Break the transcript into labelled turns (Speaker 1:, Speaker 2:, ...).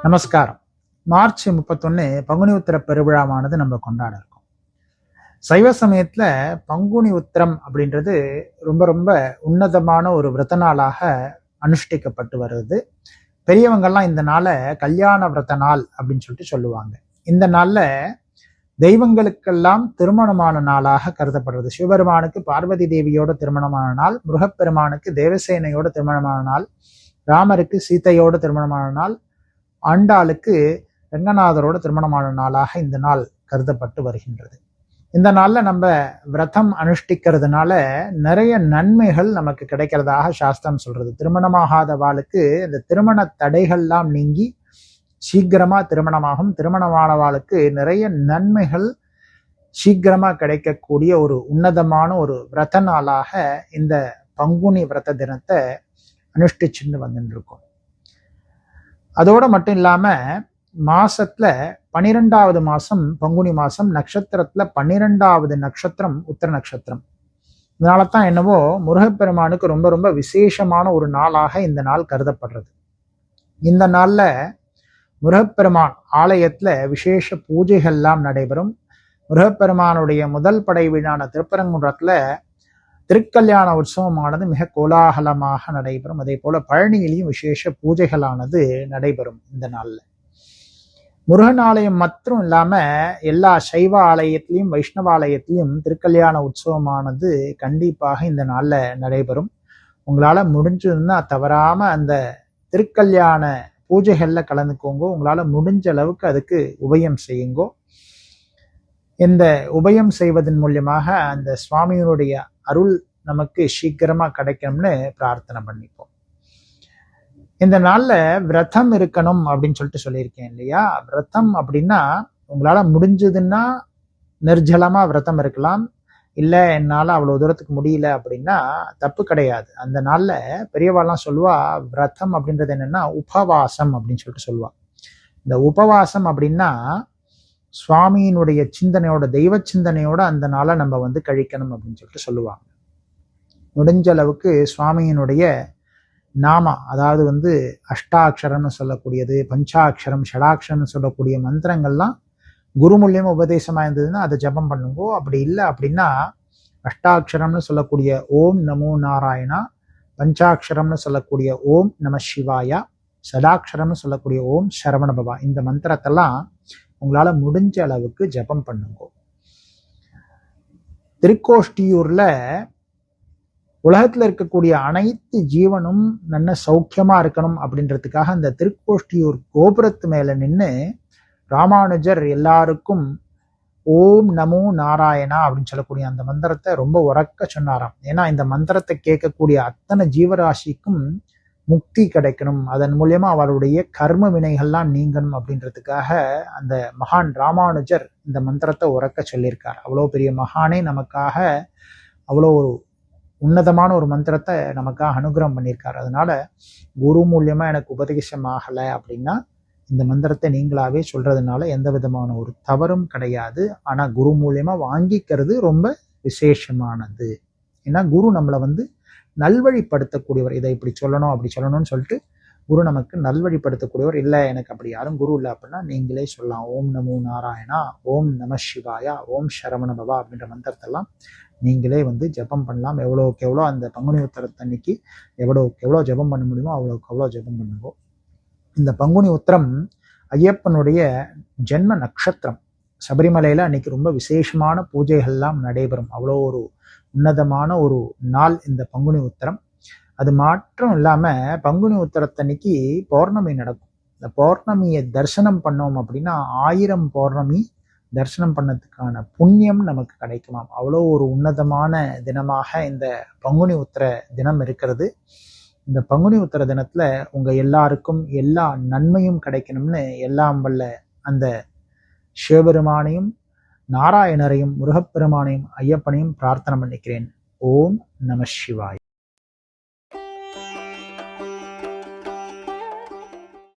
Speaker 1: நமஸ்காரம். மார்ச் 31 பங்குனி உத்திர பெருவிழாவானது நம்ம கொண்டாட இருக்கோம். சைவ சமயத்துல பங்குனி உத்திரம் அப்படின்றது ரொம்ப ரொம்ப உன்னதமான ஒரு விரத நாளாக அனுஷ்டிக்கப்பட்டு வருது. பெரியவங்கெல்லாம் இந்த நாளை கல்யாண விரத நாள் அப்படின்னு சொல்லிட்டு சொல்லுவாங்க. இந்த நாள்ல தெய்வங்களுக்கெல்லாம் திருமணமான நாளாக கருதப்படுறது. சிவபெருமானுக்கு பார்வதி தேவியோட திருமணமான நாள், முருகப்பெருமானுக்கு தேவசேனையோட திருமணமான நாள், ராமருக்கு சீதையோட திருமணமான நாள், ஆண்டாளுக்கு ரங்கநாதரோட திருமணமான நாளாக இந்த நாள் கருதப்பட்டு வருகின்றது. இந்த நாள்ல நம்ம விரதம் அனுஷ்டிக்கிறதுனால நிறைய நன்மைகள் நமக்கு கிடைக்கிறதாக சாஸ்திரம் சொல்றது. திருமணமாகாதவாளுக்கு இந்த திருமண தடைகள்லாம் நீங்கி சீக்கிரமா திருமணமாகும். திருமணமானவாளுக்கு நிறைய நன்மைகள் சீக்கிரமா கிடைக்கக்கூடிய ஒரு உன்னதமான ஒரு விரத நாளாக இந்த பங்குனி விரத தினத்தை அனுஷ்டிச்சுன்னு வந்துட்டு இருக்கோம். அதோட மட்டும் இல்லாம மாசத்துல 12வது மாசம் பங்குனி மாசம், நட்சத்திரத்துல 12வது நட்சத்திரம் உத்திர நட்சத்திரம். இதனாலதான் என்னவோ முருகப்பெருமானுக்கு ரொம்ப ரொம்ப விசேஷமான ஒரு நாளாக இந்த நாள் கருதப்படுறது. இந்த நாள்ல முருகப்பெருமான் ஆலயத்துல விசேஷ பூஜைகள்லாம் நடைபெறும். முருகப்பெருமானுடைய முதல் படை வீடான திருப்பரங்குன்றத்துல திருக்கல்யாண உற்சவமானது மிக கோலாகலமாக நடைபெறும். அதே போல பழனியிலையும் விசேஷ பூஜைகளானது நடைபெறும் இந்த நாள்ல. முருகன் ஆலயம் மட்டும் இல்லாம எல்லா சைவ ஆலயத்திலையும் வைஷ்ணவ ஆலயத்திலையும் திருக்கல்யாண உற்சவமானது கண்டிப்பாக இந்த நாள்ல நடைபெறும். உங்களால முடிஞ்சதுன்னா தவறாம அந்த திருக்கல்யாண பூஜைகள்ல கலந்துக்கோங்க. உங்களால முடிஞ்ச அளவுக்கு அதுக்கு உபயம் செய்யுங்கோ. இந்த உபயம் செய்வதன் மூலியமாக அந்த சுவாமியினுடைய அருள் நமக்கு சீக்கிரமா கிடைக்கும்னு பிரார்த்தனை பண்ணிப்போம். இந்த நாள்ல விரதம் இருக்கணும் அப்படின்னு சொல்லிட்டு சொல்லியிருக்கேன் இல்லையா? விரதம் அப்படின்னா உங்களால முடிஞ்சதுன்னா நிர்ஜலமா விரதம் இருக்கலாம். இல்ல என்னால அவ்வளவு தூரத்துக்கு முடியல அப்படின்னா தப்பு கிடையாது. அந்த நாள்ல பெரியவாள்லாம் சொல்லுவா, விரதம் அப்படின்றது என்னன்னா உபவாசம் அப்படின்னு சொல்லிட்டு சொல்லுவா. இந்த உபவாசம் அப்படின்னா சுவாமியினுடைய சிந்தனையோட, தெய்வ சிந்தனையோட அந்த நாளை நம்ம கழிக்கணும் அப்படின்னு சொல்லிட்டு சொல்லுவாங்க. முடிஞ்ச அளவுக்கு சுவாமியினுடைய நாமா, அதாவது அஷ்டாட்சரம்னு சொல்லக்கூடியது, பஞ்சாட்சரம், ஷடாட்சரம்னு சொல்லக்கூடிய மந்திரங்கள்லாம் குரு மூலியமா உபதேசமா இருந்ததுன்னா அதை ஜபம் பண்ணுங்கோ. அப்படி இல்லை அப்படின்னா அஷ்டாட்சரம்னு சொல்லக்கூடிய ஓம் நமோ நாராயணா, பஞ்சாட்சரம்னு சொல்லக்கூடிய ஓம் நம சிவாயா, ஷடாட்சரம்னு சொல்லக்கூடிய ஓம் சரவண பவா, இந்த மந்திரத்தெல்லாம் உங்களால முடிஞ்ச அளவுக்கு ஜபம் பண்ணுங்க. திருக்கோஷ்டியூர்ல உலகத்துல இருக்கக்கூடிய அனைத்து ஜீவனும் நல்ல சௌக்கியமா இருக்கணும் அப்படின்றதுக்காக அந்த திருக்கோஷ்டியூர் கோபுரத்து மேல நின்று ராமானுஜர் எல்லாருக்கும் ஓம் நமோ நாராயணா அப்படின்னு சொல்லக்கூடிய அந்த மந்திரத்தை ரொம்ப உறக்க சொன்னாராம். ஏன்னா இந்த மந்திரத்தை கேட்கக்கூடிய அத்தனை ஜீவராசிக்கும் முக்தி கிடைக்கணும், அதன் மூலியமா அவருடைய கர்ம வினைகள்லாம் நீங்கணும் அப்படின்றதுக்காக அந்த மகான் ராமானுஜர் இந்த மந்திரத்தை உறக்க சொல்லியிருக்கார். அவ்வளோ பெரிய மகானே நமக்காக அவ்வளோ ஒரு உன்னதமான ஒரு மந்திரத்தை நமக்காக அனுகிரகம் பண்ணியிருக்காரு. அதனால குரு மூலியமா எனக்கு உபதேசம் ஆகலை அப்படின்னா இந்த மந்திரத்தை நீங்களாவே சொல்றதுனால எந்த விதமான ஒரு தவறும் கிடையாது. ஆனா குரு மூலியமா வாங்கிக்கிறது ரொம்ப விசேஷமானது. ஏன்னா குரு நம்மளை நல்வழிப்படுத்தக்கூடியவர். இதை இப்படி சொல்லணும் அப்படி சொல்லணும்னு சொல்லிட்டு குரு நமக்கு நல்வழிப்படுத்தக்கூடியவர். இல்லை எனக்கு அப்படி யாரும் குரு இல்லை அப்படின்னா நீங்களே சொல்லலாம், ஓம் நமோ நாராயணா, ஓம் நம சிவாயா, ஓம் சரவண பவா அப்படின்ற மந்திரத்தெல்லாம் நீங்களே ஜபம் பண்ணலாம். எவ்வளோக்கு எவ்வளோ அந்த பங்குனி உத்திரத்தன்னைக்கு எவ்வளோக்கு எவ்வளோ ஜபம் பண்ண முடியுமோ அவ்வளோக்கு அவ்வளோ ஜபம் பண்ணுவோம். இந்த பங்குனி உத்திரம் ஐயப்பனுடைய ஜென்ம நட்சத்திரம். சபரிமலையில அன்னைக்கு ரொம்ப விசேஷமான பூஜைகள்லாம் நடைபெறும். அவ்வளோ ஒரு உன்னதமான ஒரு நாள் இந்த பங்குனி உத்திரம். அது மாற்றம் இல்லாம பங்குனி உத்திரத்தன்னைக்கு பௌர்ணமி நடக்கும். இந்த பௌர்ணமியை தரிசனம் பண்ணோம் அப்படின்னா 1000 பௌர்ணமி தரிசனம் பண்ணதுக்கான புண்ணியம் நமக்கு கிடைக்குமாம். அவ்வளோ ஒரு உன்னதமான தினமாக இந்த பங்குனி உத்திர தினம் இருக்கிறது. இந்த பங்குனி உத்திர தினத்துல உங்க எல்லாருக்கும் எல்லா நன்மையும் கிடைக்கணும்னு எல்லாம் வல்ல அந்த சிவபெருமானையும் நாராயணரையும் முருகப்பெருமானையும் ஐயப்பனையும் பிரார்த்தனை பண்ணிக்கிறேன். ஓம் நம சிவாய்.